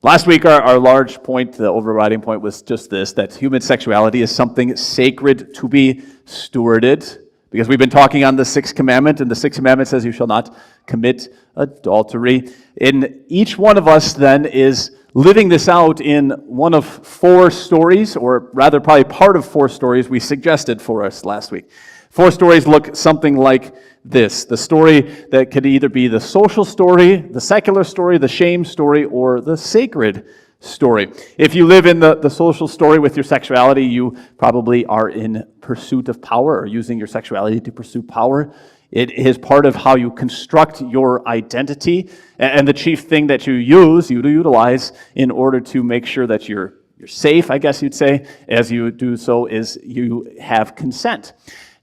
Last week, our large point, the overriding point, was just this, that human sexuality is something sacred to be stewarded, because we've been talking on the sixth commandment, and the sixth commandment says you shall not commit adultery. And each one of us then is living this out in one of four stories, or rather probably part of four stories we suggested for us last week. Four stories look something like this. The story that could either be the social story, the secular story, the shame story, or the sacred story. If you live in the social story with your sexuality, you probably are in pursuit of power or using your sexuality to pursue power. It is part of how you construct your identity, and the chief thing that you utilize in order to make sure that you're safe, I guess you'd say, as you do so, is you have consent.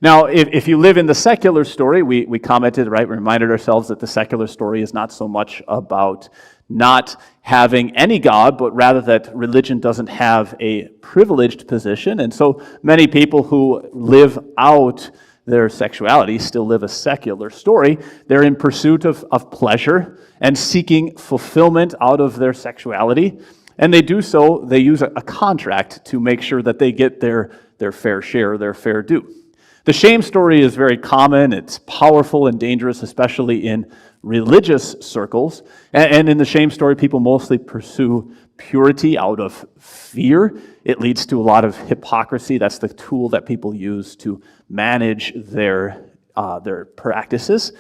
Now, if you live in the secular story, we commented, right, we reminded ourselves that the secular story is not so much about not having any God, but rather that religion doesn't have a privileged position. And so many people who live out their sexuality still live a secular story. They're in pursuit of pleasure and seeking fulfillment out of their sexuality. And they do so, they use a contract to make sure that they get their fair share, their fair due. The shame story is very common. It's powerful and dangerous, especially in religious circles. And in the shame story, people mostly pursue purity out of fear. It leads to a lot of hypocrisy. That's the tool that people use to manage their practices.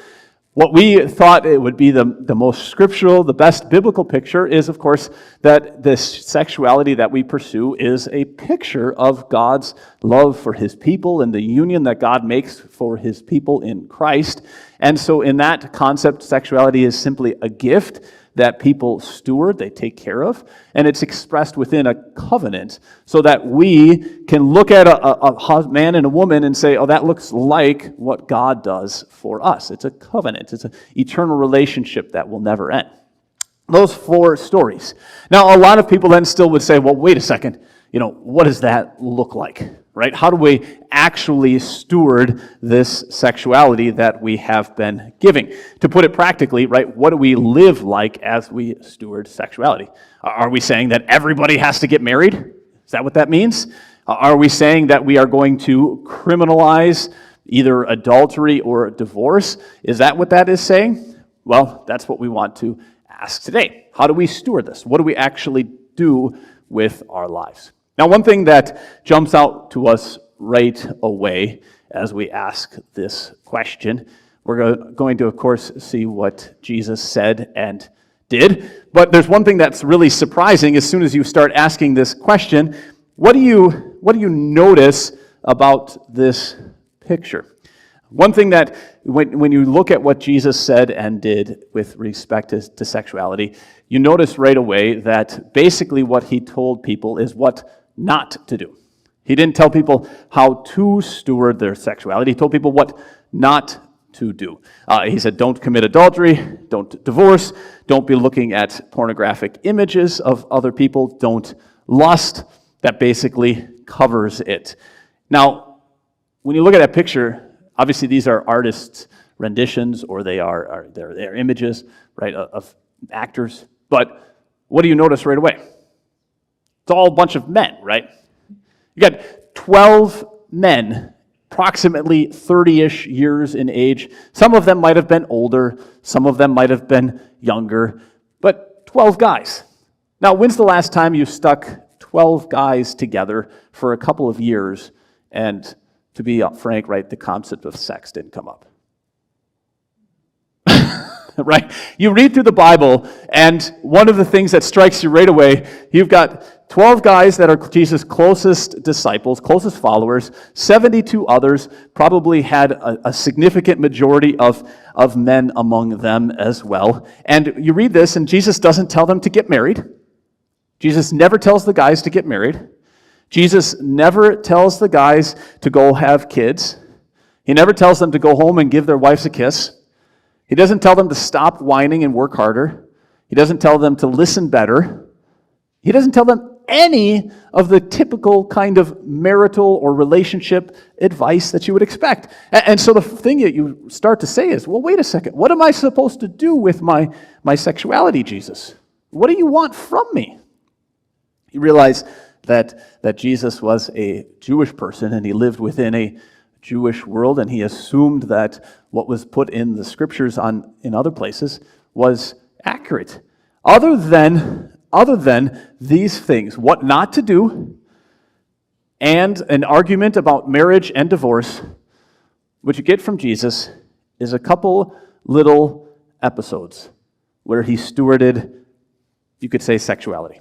What we thought it would be the most scriptural, the best biblical picture is, of course, that this sexuality that we pursue is a picture of God's love for his people and the union that God makes for his people in Christ. And so in that concept, sexuality is simply a gift that people steward, they take care of, and it's expressed within a covenant so that we can look at a man and a woman and say, oh, that looks like what God does for us. It's a covenant. It's an eternal relationship that will never end. Those four stories. Now, a lot of people then still would say, well, wait a second, what does that look like, right? How do we actually steward this sexuality that we have been giving? To put it practically, right, what do we live like as we steward sexuality? Are we saying that everybody has to get married? Is that what that means? Are we saying that we are going to criminalize either adultery or divorce? Is that what that is saying? Well, that's what we want to ask today. How do we steward this? What do we actually do with our lives? Now, one thing that jumps out to us right away as we ask this question, we're going to, of course, see what Jesus said and did. But there's one thing that's really surprising as soon as you start asking this question. What do you notice about this picture? One thing that, when you look at what Jesus said and did with respect to sexuality, you notice right away that basically what he told people is what not to do. He didn't tell people how to steward their sexuality. He told people what not to do. He said, don't commit adultery, don't divorce, don't be looking at pornographic images of other people, don't lust. That basically covers it. Now, when you look at that picture, obviously these are artists' renditions, or they're images, right, of actors. But what do you notice right away? It's all a bunch of men, right? You got 12 men, approximately 30-ish years in age. Some of them might have been older, some of them might have been younger, but 12 guys. Now, when's the last time you stuck 12 guys together for a couple of years, and to be frank, right, the concept of sex didn't come up? Right? You read through the Bible, and one of the things that strikes you right away, you've got 12 guys that are Jesus' closest disciples, closest followers. 72 others probably had a significant majority of men among them as well. And you read this, and Jesus doesn't tell them to get married. Jesus never tells the guys to get married. Jesus never tells the guys to go have kids. He never tells them to go home and give their wives a kiss. He doesn't tell them to stop whining and work harder. He doesn't tell them to listen better. He doesn't tell them any of the typical kind of marital or relationship advice that you would expect. And so the thing that you start to say is, well, wait a second, what am I supposed to do with my sexuality, Jesus? What do you want from me? You realize that Jesus was a Jewish person and he lived within a Jewish world, and he assumed that what was put in the scriptures in other places was accurate. Other than these things, what not to do, and an argument about marriage and divorce, what you get from Jesus is a couple little episodes where he stewarded, you could say, sexuality.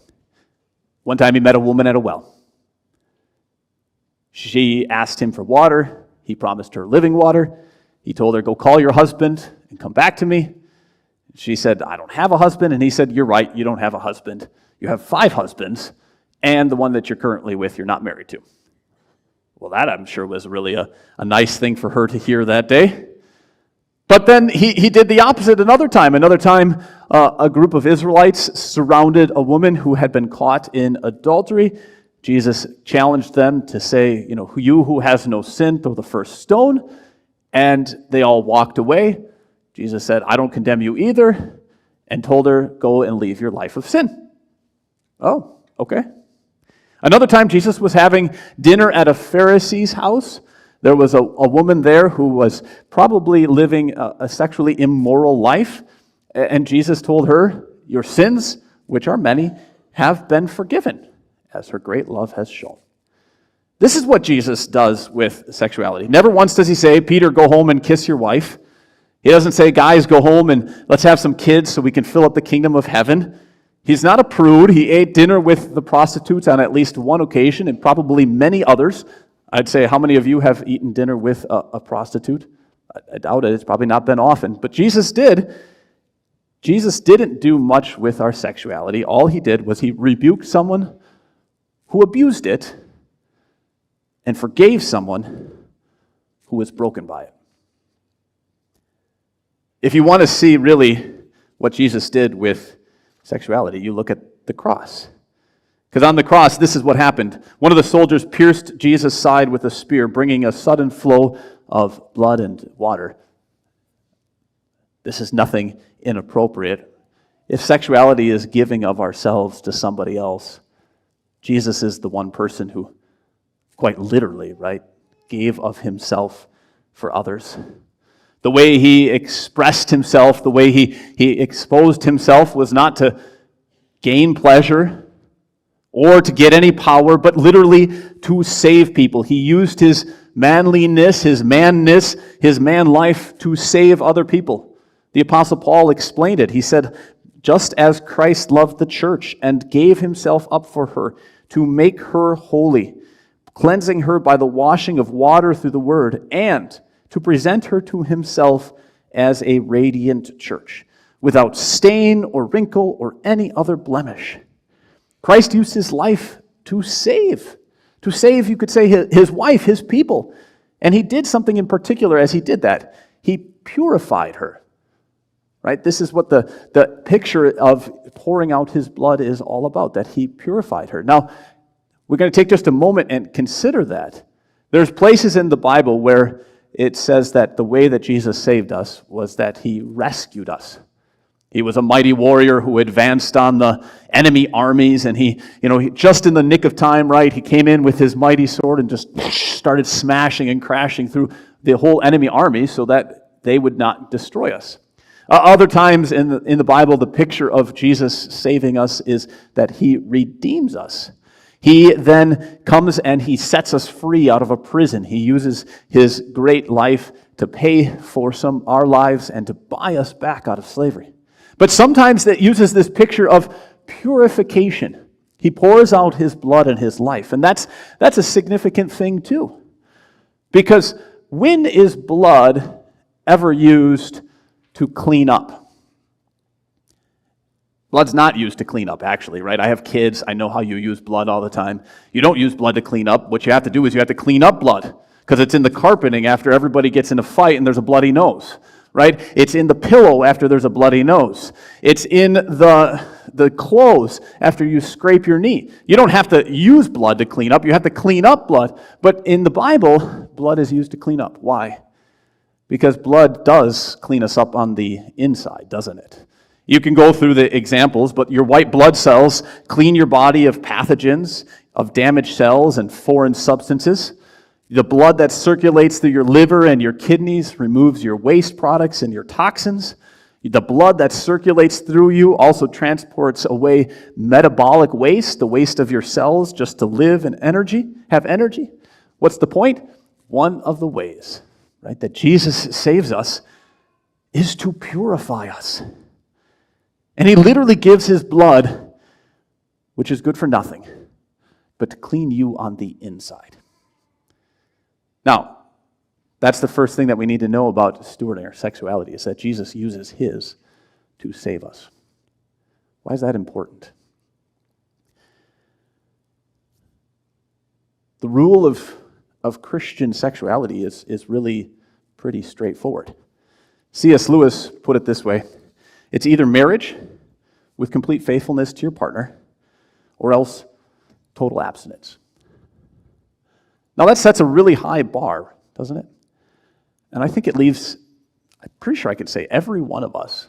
One time he met a woman at a well. She asked him for water. He promised her living water. He told her, go call your husband and come back to me. She said, I don't have a husband. And he said, you're right, you don't have a husband. You have 5 husbands, and the one that you're currently with, you're not married to. Well, that I'm sure was really a nice thing for her to hear that day. But then he did the opposite another time. Another time, a group of Israelites surrounded a woman who had been caught in adultery. Jesus challenged them to say, you who has no sin, throw the first stone. And they all walked away. Jesus said, I don't condemn you either, and told her, go and leave your life of sin. Oh, okay. Another time, Jesus was having dinner at a Pharisee's house. There was a woman there who was probably living a sexually immoral life, and Jesus told her, your sins, which are many, have been forgiven, as her great love has shown. This is what Jesus does with sexuality. Never once does he say, Peter, go home and kiss your wife. He doesn't say, guys, go home and let's have some kids so we can fill up the kingdom of heaven. He's not a prude. He ate dinner with the prostitutes on at least one occasion and probably many others. I'd say, how many of you have eaten dinner with a prostitute? I doubt it. It's probably not been often. But Jesus did. Jesus didn't do much with our sexuality. All he did was he rebuked someone who abused it and forgave someone who was broken by it. If you want to see really what Jesus did with sexuality, you look at the cross. Because on the cross, this is what happened. One of the soldiers pierced Jesus' side with a spear, bringing a sudden flow of blood and water. This is nothing inappropriate. If sexuality is giving of ourselves to somebody else, Jesus is the one person who, quite literally, right, gave of himself for others. The way he expressed himself, the way he exposed himself was not to gain pleasure or to get any power, but literally to save people. He used his manliness, his manness, his man life to save other people. The Apostle Paul explained it. He said, just as Christ loved the church and gave himself up for her to make her holy, cleansing her by the washing of water through the word, and to present her to himself as a radiant church, without stain or wrinkle or any other blemish. Christ used his life to save. To save, you could say, his wife, his people. And he did something in particular as he did that. He purified her. Right? This is what the picture of pouring out his blood is all about, that he purified her. Now, we're going to take just a moment and consider that. There's places in the Bible where it says that the way that Jesus saved us was that he rescued us. He was a mighty warrior who advanced on the enemy armies, and he just in the nick of time, right, he came in with his mighty sword and just started smashing and crashing through the whole enemy army so that they would not destroy us. Other times in the Bible, the picture of Jesus saving us is that he redeems us. He then comes and he sets us free out of a prison. He uses his great life to pay for our lives and to buy us back out of slavery. But sometimes that uses this picture of purification. He pours out his blood and his life. And that's a significant thing too. Because when is blood ever used to clean up? Blood's not used to clean up, actually, right? I have kids. I know how you use blood all the time. You don't use blood to clean up. What you have to do is you have to clean up blood because it's in the carpeting after everybody gets in a fight and there's a bloody nose, right? It's in the pillow after there's a bloody nose. It's in the clothes after you scrape your knee. You don't have to use blood to clean up. You have to clean up blood. But in the Bible, blood is used to clean up. Why? Because blood does clean us up on the inside, doesn't it? You can go through the examples, but your white blood cells clean your body of pathogens, of damaged cells and foreign substances. The blood that circulates through your liver and your kidneys removes your waste products and your toxins. The blood that circulates through you also transports away metabolic waste, the waste of your cells, just to live and have energy. What's the point? One of the ways, right, that Jesus saves us is to purify us. And he literally gives his blood, which is good for nothing, but to clean you on the inside. Now, that's the first thing that we need to know about stewarding our sexuality, is that Jesus uses his to save us. Why is that important? The rule of Christian sexuality is really pretty straightforward. C.S. Lewis put it this way: it's either marriage with complete faithfulness to your partner, or else total abstinence. Now that sets a really high bar, doesn't it? And I think it leaves, I'm pretty sure I could say, every one of us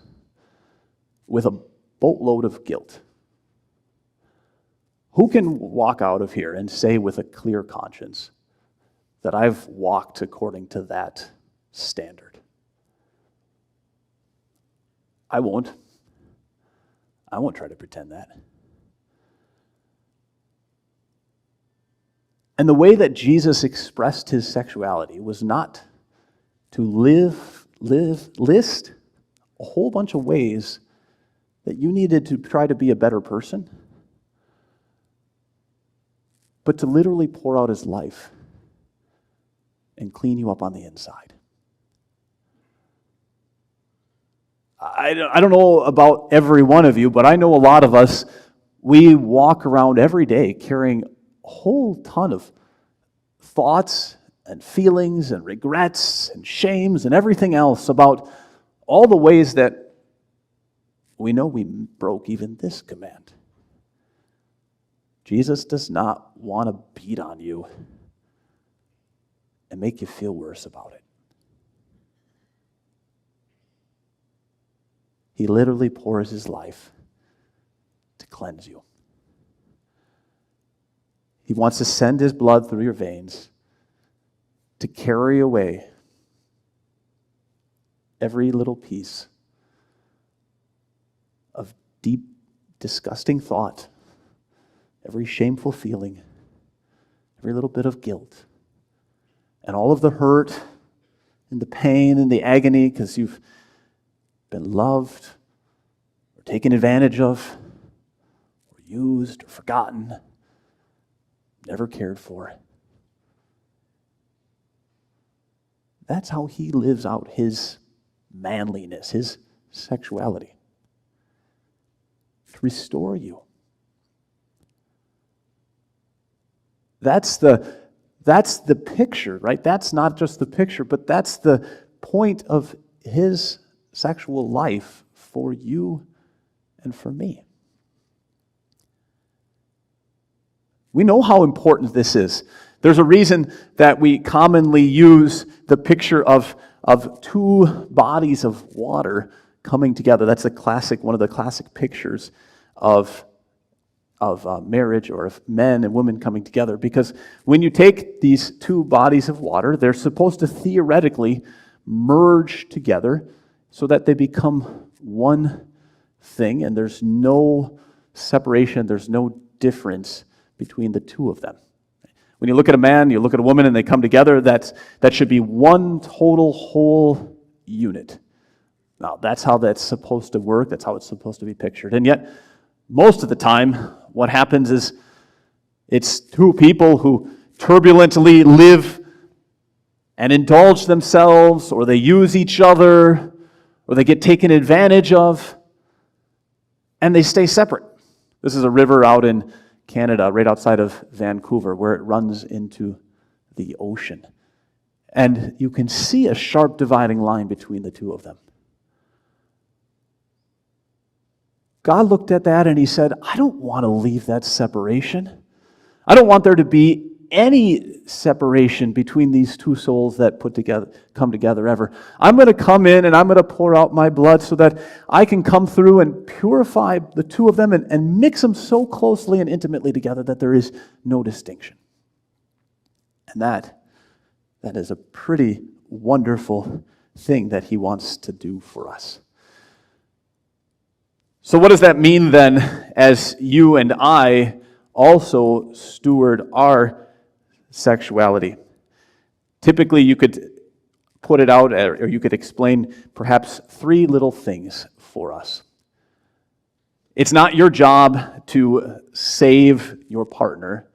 with a boatload of guilt. Who can walk out of here and say with a clear conscience that I've walked according to that standard? I won't. I won't try to pretend that. And the way that Jesus expressed his sexuality was not to list a whole bunch of ways that you needed to try to be a better person, but to literally pour out his life and clean you up on the inside. I don't know about every one of you, but I know a lot of us, we walk around every day carrying a whole ton of thoughts and feelings and regrets and shames and everything else about all the ways that we know we broke even this command. Jesus does not want to beat on you and make you feel worse about it. He literally pours his life to cleanse you. He wants to send his blood through your veins to carry away every little piece of deep, disgusting thought, every shameful feeling, every little bit of guilt, and all of the hurt and the pain and the agony because you've been loved or taken advantage of or used or forgotten, never cared for. That's how he lives out his manliness, his sexuality. To restore you. That's the picture, right? That's not just the picture, but that's the point of his sexual life for you and for me. We know how important this is. There's a reason that we commonly use the picture of two bodies of water coming together. That's one of the classic pictures of marriage, or of men and women coming together. Because when you take these two bodies of water, they're supposed to theoretically merge together so that they become one thing, and there's no separation, there's no difference between the two of them. When you look at a man, you look at a woman, and they come together, that should be one total whole unit. Now, that's how that's supposed to work, that's how it's supposed to be pictured. And yet, most of the time, what happens is it's two people who turbulently live and indulge themselves, or they use each other, or they get taken advantage of, and they stay separate. This is a river out in Canada, right outside of Vancouver, where it runs into the ocean. And you can see a sharp dividing line between the two of them. God looked at that and he said, I don't want to leave that separation. I don't want there to be any separation between these two souls that come together ever. I'm going to come in and I'm going to pour out my blood so that I can come through and purify the two of them and mix them so closely and intimately together that there is no distinction. And that is a pretty wonderful thing that he wants to do for us. So what does that mean then as you and I also steward our sexuality? Typically you could put it out, or you could explain perhaps three little things for us. It's not your job to save your partner,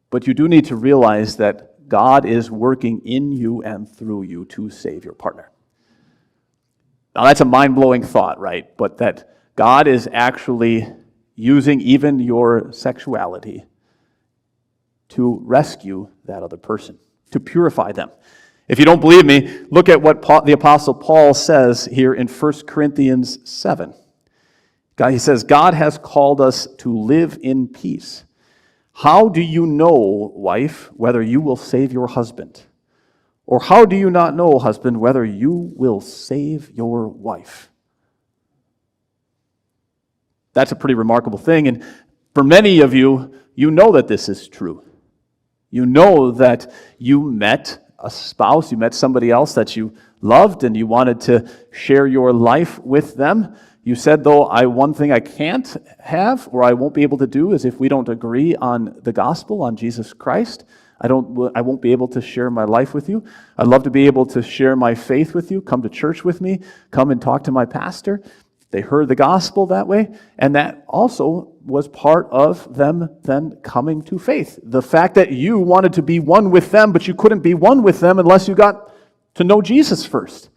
but you do need to realize that God is working in you and through you to save your partner. Now that's a mind-blowing thought, right? But that God is actually using even your sexuality to rescue that other person, to purify them. If you don't believe me, look at what the Apostle Paul says here in 1 Corinthians 7. He says, God has called us to live in peace. How do you know, wife, whether you will save your husband? Or how do you not know, husband, whether you will save your wife? That's a pretty remarkable thing, and for many of you, you know that this is true. You know that you met a spouse, you met somebody else that you loved, and you wanted to share your life with them. You said, though, one thing I can't have, or I won't be able to do, is if we don't agree on the gospel, on Jesus Christ, I won't be able to share my life with you. I'd love to be able to share my faith with you, come to church with me, come and talk to my pastor. They heard the gospel that way, and that also was part of them then coming to faith. The fact that you wanted to be one with them, but you couldn't be one with them unless you got to know Jesus first.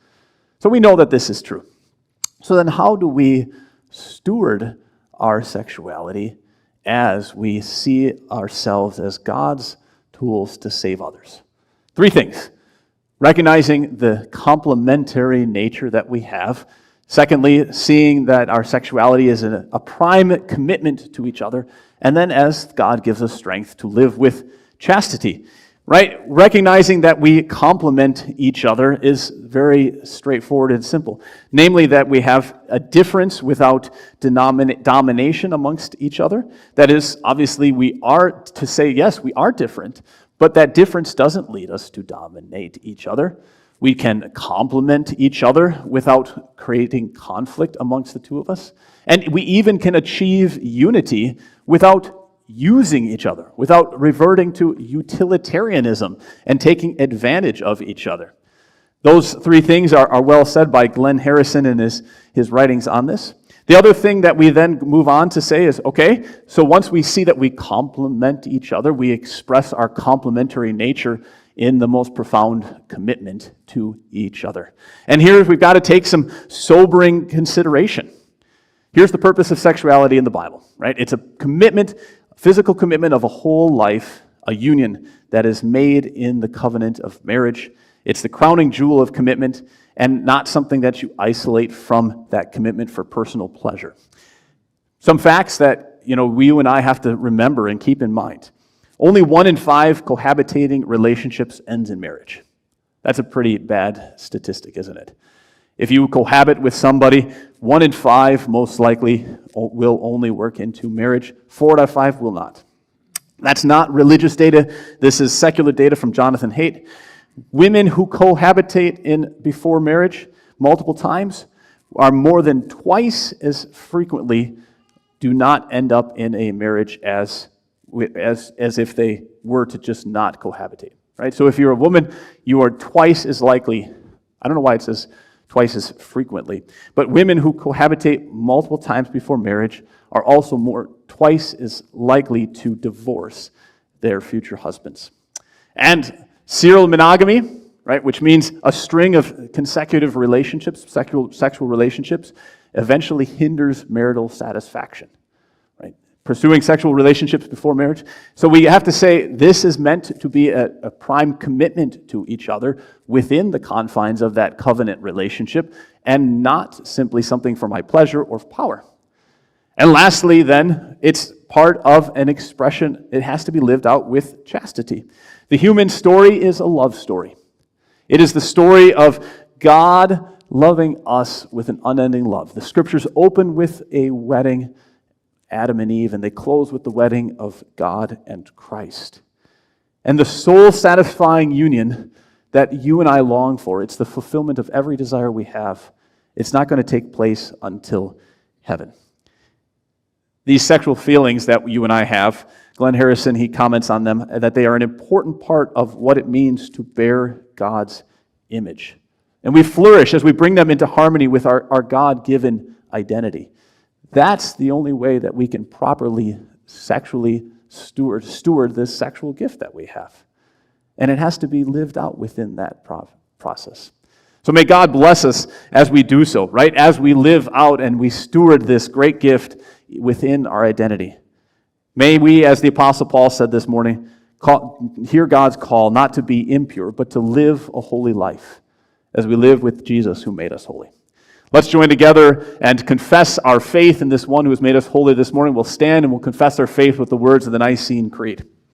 So we know that this is true. So then how do we steward our sexuality as we see ourselves as God's tools to save others? Three things. Recognizing the complementary nature that we have. Secondly, seeing that our sexuality is a prime commitment to each other. And then as God gives us strength to live with chastity. Right? Recognizing that we complement each other is very straightforward and simple. Namely, that we have a difference without domination amongst each other. That is, obviously, we are to say, yes, we are different, but that difference doesn't lead us to dominate each other. We can complement each other without creating conflict amongst the two of us. And we even can achieve unity without using each other, without reverting to utilitarianism and taking advantage of each other. Those three things are well said by Glenn Harrison in his writings on this. The other thing that we then move on to say is, okay, so once we see that we complement each other, we express our complementary nature in the most profound commitment to each other. And here we've got to take some sobering consideration. Here's the purpose of sexuality in the Bible, right? It's a commitment, physical commitment of a whole life, a union that is made in the covenant of marriage. It's the crowning jewel of commitment and not something that you isolate from that commitment for personal pleasure. Some facts that you and I have to remember and keep in mind. Only 1 in 5 cohabitating relationships ends in marriage. That's a pretty bad statistic, isn't it? If you cohabit with somebody, 1 in 5 most likely will only work into marriage. 4 out of 5 will not. That's not religious data. This is secular data from Jonathan Haidt. Women who cohabitate before marriage multiple times are more than twice as frequently do not end up in a marriage as if they were to just not cohabitate. Right? So if you're a woman, you are twice as likely. I don't know why it says twice as frequently. But women who cohabitate multiple times before marriage are also twice as likely to divorce their future husbands. And serial monogamy, right, which means a string of consecutive relationships, sexual relationships, eventually hinders marital satisfaction. Right? Pursuing sexual relationships before marriage. So we have to say this is meant to be a prime commitment to each other within the confines of that covenant relationship and not simply something for my pleasure or power. And lastly, then, it's part of an expression. It has to be lived out with chastity. The human story is a love story. It is the story of God loving us with an unending love. The scriptures open with a wedding, Adam and Eve, and they close with the wedding of God and Christ. And the soul-satisfying union that you and I long for, it's the fulfillment of every desire we have. It's not going to take place until heaven. These sexual feelings that you and I have, Glenn Harrison, he comments on them, that they are an important part of what it means to bear God's image. And we flourish as we bring them into harmony with our God-given identity. That's the only way that we can properly sexually steward this sexual gift that we have. And it has to be lived out within that process. So may God bless us as we do so, right? As we live out and we steward this great gift within our identity. May we, as the Apostle Paul said this morning, hear God's call not to be impure, but to live a holy life as we live with Jesus who made us holy. Let's join together and confess our faith in this one who has made us holy this morning. We'll stand and we'll confess our faith with the words of the Nicene Creed.